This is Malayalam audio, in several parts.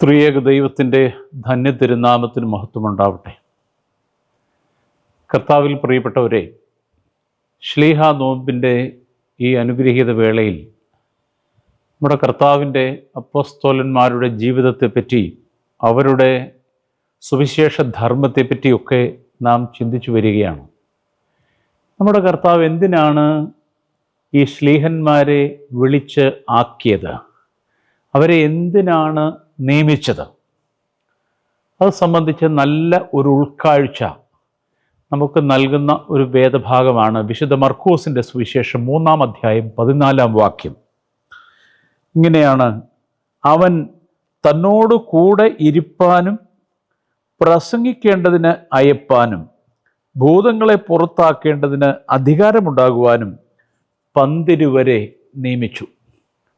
ത്രിയേക ദൈവത്തിൻ്റെ ധന്യ തിരുനാമത്തിന് മഹത്വമുണ്ടാവട്ടെ. കർത്താവിൽ പ്രിയപ്പെട്ടവരെ, ശ്ലീഹ നോമ്പിൻ്റെ ഈ അനുഗ്രഹീത വേളയിൽ നമ്മുടെ കർത്താവിൻ്റെ അപ്പോസ്തലന്മാരുടെ ജീവിതത്തെപ്പറ്റി, അവരുടെ സുവിശേഷ ധർമ്മത്തെപ്പറ്റിയൊക്കെ നാം ചിന്തിച്ചു വരികയാണ്. നമ്മുടെ കർത്താവ് എന്തിനാണ് ഈ ശ്ലീഹന്മാരെ വിളിച്ച് ആക്കിയത്? അവരെ എന്തിനാണ് നിയമിച്ചത്? അത് സംബന്ധിച്ച് നല്ല ഒരു ഉൾക്കാഴ്ച നമുക്ക് നൽകുന്ന ഒരു വേദഭാഗമാണ് വിശുദ്ധ മർക്കോസിൻ്റെ സുവിശേഷം 3-ാം അധ്യായം 14-ാം വാക്യം. ഇങ്ങനെയാണ്: അവൻ തന്നോട് കൂടെ ഇരിപ്പാനും പ്രസംഗിക്കേണ്ടതിന് അയപ്പാനും ഭൂതങ്ങളെ പുറത്താക്കേണ്ടതിന് അധികാരമുണ്ടാകുവാനും 12 വരെ നിയമിച്ചു.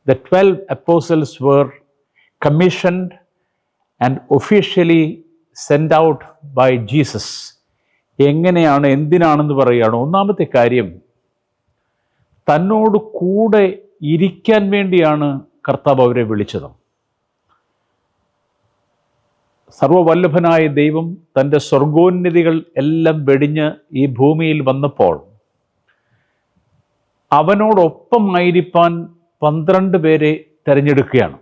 The 12 apostles were commissioned and officially sent out by Jesus. എങ്ങനെയാണ്, എന്തിനാണെന്ന് പറയുകയാണ്. ഒന്നാമത്തെ കാര്യം, തന്നോട് കൂടെ ഇരിക്കാൻ വേണ്ടിയാണ് കർത്താവ് അവരെ വിളിച്ചത്. സർവവല്ലഭനായ ദൈവം തൻ്റെ സ്വർഗോന്നതികൾ എല്ലാം വെടിഞ്ഞ് ഈ ഭൂമിയിൽ വന്നപ്പോൾ അവനോടൊപ്പമായിരിക്കാൻ 12 പേരെ തിരഞ്ഞെടുക്കുകയാണ്.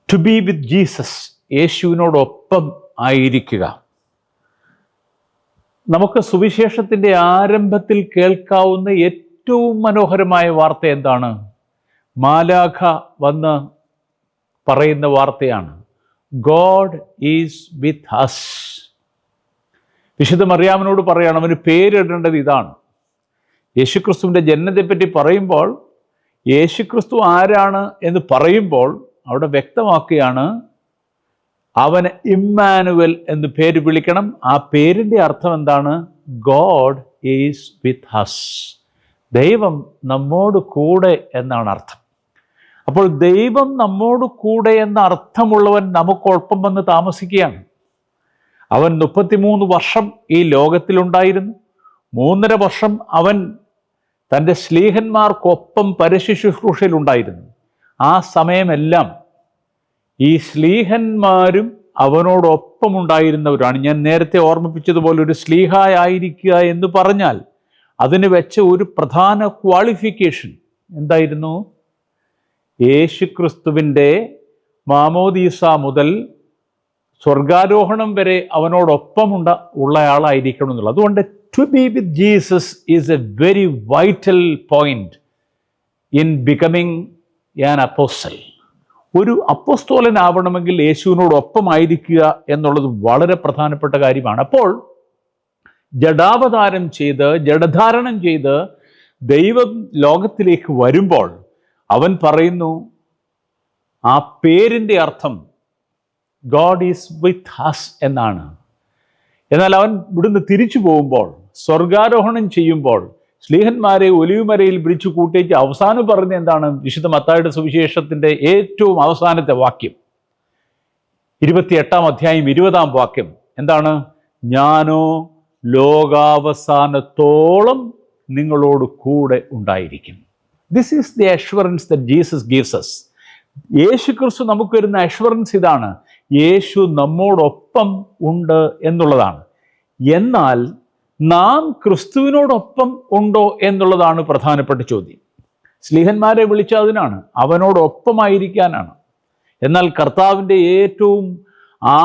ടു ബി വിത്ത് ജീസസ്, യേശുവിനോടൊപ്പം ആയിരിക്കുക. നമുക്ക് സുവിശേഷത്തിൻ്റെ ആരംഭത്തിൽ കേൾക്കാവുന്ന ഏറ്റവും മനോഹരമായ വാർത്ത എന്താണ്? മാലാഖ വന്ന് പറയുന്ന വാർത്തയാണ്, ഗോഡ് ഈസ് വിത്ത് അസ്. വിശുദ്ധ മറിയാമിനോട് പറയാണ്, അവന് പേരിടേണ്ടത് ഇതാണ്. യേശുക്രിസ്തുവിൻ്റെ ജനനത്തെപ്പറ്റി പറയുമ്പോൾ, യേശുക്രിസ്തു ആരാണ് എന്ന് പറയുമ്പോൾ അവിടെ വ്യക്തമാക്കുകയാണ്, അവന് ഇമ്മാനുവൽ എന്ന് പേര് വിളിക്കണം. ആ പേരിൻ്റെ അർത്ഥം എന്താണ്? God is with us. ദൈവം നമ്മോട് കൂടെ എന്നാണ് അർത്ഥം. അപ്പോൾ ദൈവം നമ്മോട് കൂടെ എന്ന അർത്ഥമുള്ളവൻ നമുക്കൊപ്പം വന്ന് താമസിക്കുകയാണ്. അവൻ 33 വർഷം ഈ ലോകത്തിലുണ്ടായിരുന്നു. 3.5 വർഷം അവൻ തൻ്റെ ശ്ലീഹന്മാർക്കൊപ്പം പരശുശ്രൂഷയിലുണ്ടായിരുന്നു. ആ സമയമെല്ലാം ഈ ശ്ലീഹന്മാരും അവനോടൊപ്പം ഉണ്ടായിരുന്നവരാണ്. ഞാൻ നേരത്തെ ഓർമ്മിപ്പിച്ചതുപോലെ, ഒരു ശ്ലീഹായിരിക്കുക എന്ന് പറഞ്ഞാൽ അതിന് വെച്ച ഒരു പ്രധാന ക്വാളിഫിക്കേഷൻ എന്തായിരുന്നു? യേശുക്രിസ്തുവിൻ്റെ മാമോദീസ മുതൽ സ്വർഗാരോഹണം വരെ അവനോടൊപ്പം ഉള്ളയാളായിരിക്കണം എന്നുള്ളത്. അതുകൊണ്ട് to be with Jesus is a very vital point in becoming an apostle. ഒരു അപ്പോസ്തോലനാവണമെങ്കിൽ യേശുവിനോടൊപ്പമായിരിക്കുക എന്നുള്ളത് വളരെ പ്രധാനപ്പെട്ട കാര്യമാണ്. അപ്പോൾ ജഡധാരണം ചെയ്ത് ദൈവം ലോകത്തിലേക്ക് വരുമ്പോൾ അവൻ പറയുന്നു, ആ പേരിൻ്റെ അർത്ഥം ഗോഡ് ഈസ് വിത്ത് അസ് എന്നാണ്. എന്നാൽ അവൻ ഇവിടുന്ന് തിരിച്ചു പോകുമ്പോൾ, സ്വർഗാരോഹണം ചെയ്യുമ്പോൾ, ശ്ലീഹന്മാരെ ഒലിവുമരയിൽ വിളിച്ചു കൂട്ടിച്ച് അവസാനം പറഞ്ഞ എന്താണ്? വിശുദ്ധ മത്തായിയുടെ സുവിശേഷത്തിൻ്റെ ഏറ്റവും അവസാനത്തെ വാക്യം, 28-ാം അധ്യായം 20-ാം വാക്യം എന്താണ്? ഞാനോ ലോകാവസാനത്തോളം നിങ്ങളോട് കൂടെ ഉണ്ടായിരിക്കും. This is the assurance that Jesus gives us. യേശുക്രിസ്തു നമുക്ക് വരുന്ന അഷ്വറൻസ് ഇതാണ്, യേശു നമ്മോടൊപ്പം ഉണ്ട് എന്നുള്ളതാണ്. എന്നാൽ നാം ക്രിസ്തുവിനോടൊപ്പം ഉണ്ടോ എന്നുള്ളതാണ് പ്രധാനപ്പെട്ട ചോദ്യം. ശ്ലീഹന്മാരെ വിളിച്ച അതിനാണ്, അവനോടൊപ്പമായിരിക്കാനാണ്. എന്നാൽ കർത്താവിൻ്റെ ഏറ്റവും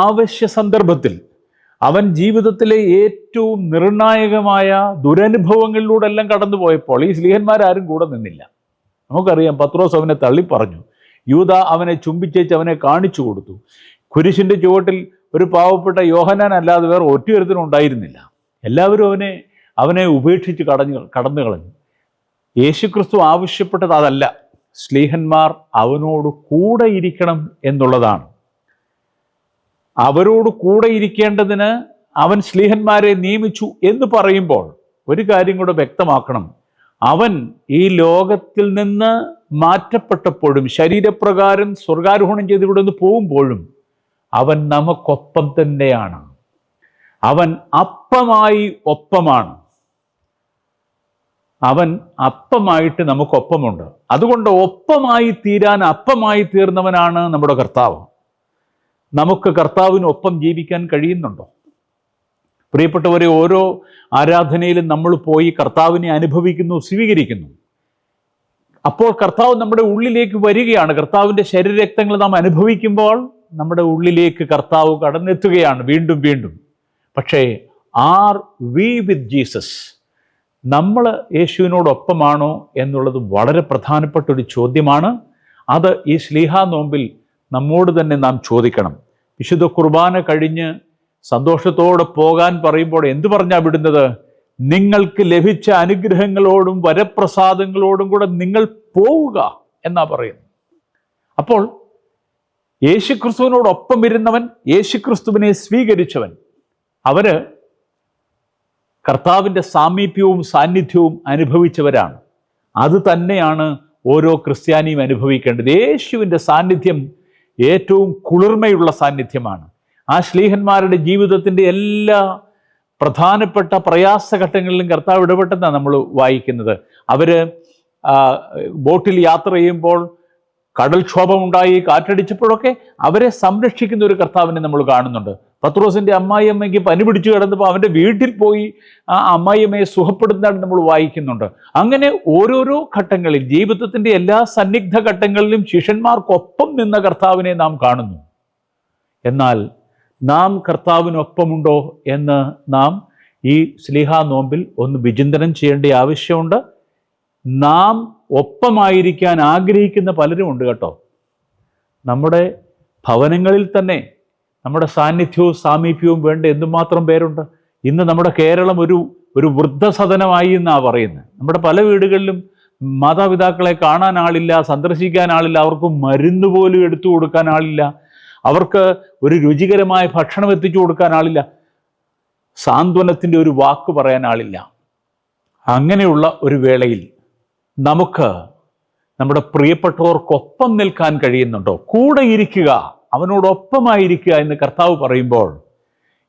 ആവശ്യ സന്ദർഭത്തിൽ, അവൻ ജീവിതത്തിലെ ഏറ്റവും നിർണായകമായ ദുരനുഭവങ്ങളിലൂടെ എല്ലാം കടന്നു പോയപ്പോൾ ഈ ശ്ലീഹന്മാരാരും കൂടെ നിന്നില്ല. നമുക്കറിയാം, പത്രോസ് അവനെ തള്ളിപ്പറഞ്ഞു. യൂദ അവനെ ചുംബിച്ചേച്ച് അവനെ കാണിച്ചു കൊടുത്തു. കുരിശിൻ്റെ ചുവട്ടിൽ ഒരു പാവപ്പെട്ട യോഹന്നാൻ അല്ലാതെ വേറെ ഒറ്റയൊരുത്തനും ഉണ്ടായിരുന്നില്ല. എല്ലാവരും അവനെ ഉപേക്ഷിച്ച് കടന്നു കളഞ്ഞു. യേശുക്രിസ്തു ആവശ്യപ്പെട്ടത് അതല്ല, ശ്ലീഹന്മാർ അവനോട് കൂടെ ഇരിക്കണം എന്നുള്ളതാണ്. അവരോട് കൂടെ ഇരിക്കേണ്ടതിന് അവൻ ശ്ലീഹന്മാരെ നിയമിച്ചു എന്ന് പറയുമ്പോൾ ഒരു കാര്യം കൂടെ വ്യക്തമാക്കണം. അവൻ ഈ ലോകത്തിൽ നിന്ന് മാറ്റപ്പെട്ടപ്പോഴും, ശരീരപ്രകാരം സ്വർഗാരോഹണം ചെയ്ത് ഇവിടെ നിന്ന് പോകുമ്പോഴും അവൻ നമുക്കൊപ്പം തന്നെയാണ്. അവൻ അപ്പമായി ഒപ്പമാണ്. അവൻ അപ്പമായിട്ട് നമുക്കൊപ്പമുണ്ട്. അതുകൊണ്ട് ഒപ്പമായി തീരാൻ അപ്പമായി തീർന്നവനാണ് നമ്മുടെ കർത്താവ്. നമുക്ക് കർത്താവിനൊപ്പം ജീവിക്കാൻ കഴിയുന്നുണ്ടോ? പ്രിയപ്പെട്ടവരെ, ഓരോ ആരാധനയിലും നമ്മൾ പോയി കർത്താവിനെ അനുഭവിക്കുന്നു, സ്വീകരിക്കുന്നു. അപ്പോൾ കർത്താവ് നമ്മുടെ ഉള്ളിലേക്ക് വരികയാണ്. കർത്താവിൻ്റെ ശരീരരക്തങ്ങൾ നാം അനുഭവിക്കുമ്പോൾ നമ്മുടെ ഉള്ളിലേക്ക് കർത്താവ് കടന്നെത്തുകയാണ് വീണ്ടും വീണ്ടും. പക്ഷേ ആർ വി വിത്ത് ജീസസ്? നമ്മൾ യേശുവിനോടൊപ്പമാണോ എന്നുള്ളത് വളരെ പ്രധാനപ്പെട്ട ഒരു ചോദ്യമാണ്. അത് ഈ ശ്ലീഹാ നോമ്പിൽ നമ്മോട് തന്നെ നാം ചോദിക്കണം. വിശുദ്ധ കുർബാന കഴിഞ്ഞ് സന്തോഷത്തോടെ പോകാൻ പറയുമ്പോൾ എന്തു പറഞ്ഞാ വിടുന്നത്? നിങ്ങൾക്ക് ലഭിച്ച അനുഗ്രഹങ്ങളോടും വരപ്രസാദങ്ങളോടും കൂടെ നിങ്ങൾ പോവുക എന്നാ പറയുന്നത്. അപ്പോൾ യേശുക്രിസ്തുവിനോടൊപ്പം ഇരുന്നവൻ, യേശുക്രിസ്തുവിനെ സ്വീകരിച്ചവൻ, അവര് കർത്താവിൻ്റെ സാമീപ്യവും സാന്നിധ്യവും അനുഭവിച്ചവരാണ്. അത് തന്നെയാണ് ഓരോ ക്രിസ്ത്യാനിയും അനുഭവിക്കേണ്ടത്. യേശുവിൻ്റെ സാന്നിധ്യം ഏറ്റവും കുളിർമയുള്ള സാന്നിധ്യമാണ്. ആ ശ്ലീഹന്മാരുടെ ജീവിതത്തിൻ്റെ എല്ലാ പ്രധാനപ്പെട്ട പ്രയാസഘട്ടങ്ങളിലും കർത്താവ് ഇടപെട്ടെന്നാണ് നമ്മൾ വായിക്കുന്നത്. അവർ ബോട്ടിൽ യാത്ര ചെയ്യുമ്പോൾ കടൽക്ഷോഭമുണ്ടായി, കാറ്റടിച്ചപ്പോഴൊക്കെ അവരെ സംരക്ഷിക്കുന്ന ഒരു കർത്താവിനെ നമ്മൾ കാണുന്നുണ്ട്. പത്രോസിൻ്റെ അമ്മായിയമ്മയ്ക്ക് പനി പിടിച്ചു കിടന്നപ്പോൾ അവൻ്റെ വീട്ടിൽ പോയി ആ അമ്മായിയമ്മയെ സുഖപ്പെടുന്നതായിട്ട് നമ്മൾ വായിക്കുന്നുണ്ട്. അങ്ങനെ ഓരോരോ ഘട്ടങ്ങളിൽ, ജീവിതത്തിൻ്റെ എല്ലാ സന്നിഗ്ധ ഘട്ടങ്ങളിലും ശിഷ്യന്മാർക്കൊപ്പം നിന്ന കർത്താവിനെ നാം കാണുന്നു. എന്നാൽ നാം കർത്താവിനൊപ്പമുണ്ടോ എന്ന് നാം ഈ ശ്ലീഹാ നോമ്പിൽ ഒന്ന് വിചിന്തനം ചെയ്യേണ്ട ആവശ്യമുണ്ട്. നാം ഒപ്പമായിരിക്കാൻ ആഗ്രഹിക്കുന്ന പലരും ഉണ്ട് കേട്ടോ. നമ്മുടെ ഭവനങ്ങളിൽ തന്നെ നമ്മുടെ സാന്നിധ്യവും സാമീപ്യവും വേണ്ട എന്തുമാത്രം പേരുണ്ട്. ഇന്ന് നമ്മുടെ കേരളം ഒരു വൃദ്ധസദനമായി എന്നാണ് പറയുന്നത്. നമ്മുടെ പല വീടുകളിലും മാതാപിതാക്കളെ കാണാൻ ആളില്ല, സന്ദർശിക്കാൻ ആളില്ല, അവർക്ക് മരുന്ന് പോലും എടുത്തു കൊടുക്കാൻ ആളില്ല, അവർക്ക് ഒരു രുചികരമായ ഭക്ഷണം എത്തിച്ചു കൊടുക്കാൻ ആളില്ല, സാന്ത്വനത്തിൻ്റെ ഒരു വാക്ക് പറയാൻ ആളില്ല. അങ്ങനെയുള്ള ഒരു വേളയിൽ നമുക്ക് നമ്മുടെ പ്രിയപ്പെട്ടവർക്കൊപ്പം നിൽക്കാൻ കഴിയുന്നുണ്ടോ? കൂടെ ഇരിക്കുക, അവനോടൊപ്പമായിരിക്കുക എന്ന് കർത്താവ് പറയുമ്പോൾ,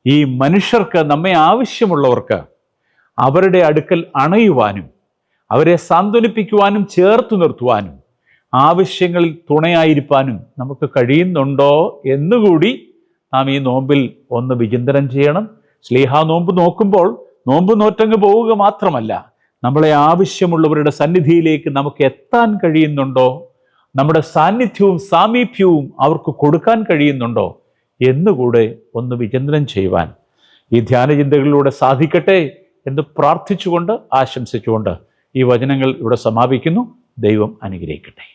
ഈ മനുഷ്യർക്ക്, നമ്മെ ആവശ്യമുള്ളവർക്ക് അവരുടെ അടുക്കൽ അണയുവാനും അവരെ സാന്ത്വനിപ്പിക്കുവാനും ചേർത്ത് നിർത്തുവാനും ആവശ്യങ്ങളിൽ തുണയായിരിക്കാനും നമുക്ക് കഴിയുന്നുണ്ടോ എന്നുകൂടി നാം ഈ നോമ്പിൽ ഒന്ന് വിചിന്തനം ചെയ്യണം. ശ്ലീഹാ നോമ്പ് നോക്കുമ്പോൾ നോമ്പ് നോറ്റങ്ങ് പോവുക മാത്രമല്ല, നമ്മളെ ആവശ്യമുള്ളവരുടെ സന്നിധിയിലേക്ക് നമുക്ക് എത്താൻ കഴിയുന്നുണ്ടോ, നമ്മുടെ സാന്നിധ്യവും സാമീപ്യവും അവർക്ക് കൊടുക്കാൻ കഴിയുന്നുണ്ടോ എന്നുകൂടെ ഒന്ന് വിചിന്തനം ചെയ്യുവാൻ ഈ ധ്യാനചിന്തകളിലൂടെ സാധിക്കട്ടെ എന്ന് പ്രാർത്ഥിച്ചുകൊണ്ട്, ആശംസിച്ചുകൊണ്ട് ഈ വചനങ്ങൾ ഇവിടെ സമാപിക്കുന്നു. ദൈവം അനുഗ്രഹിക്കട്ടെ.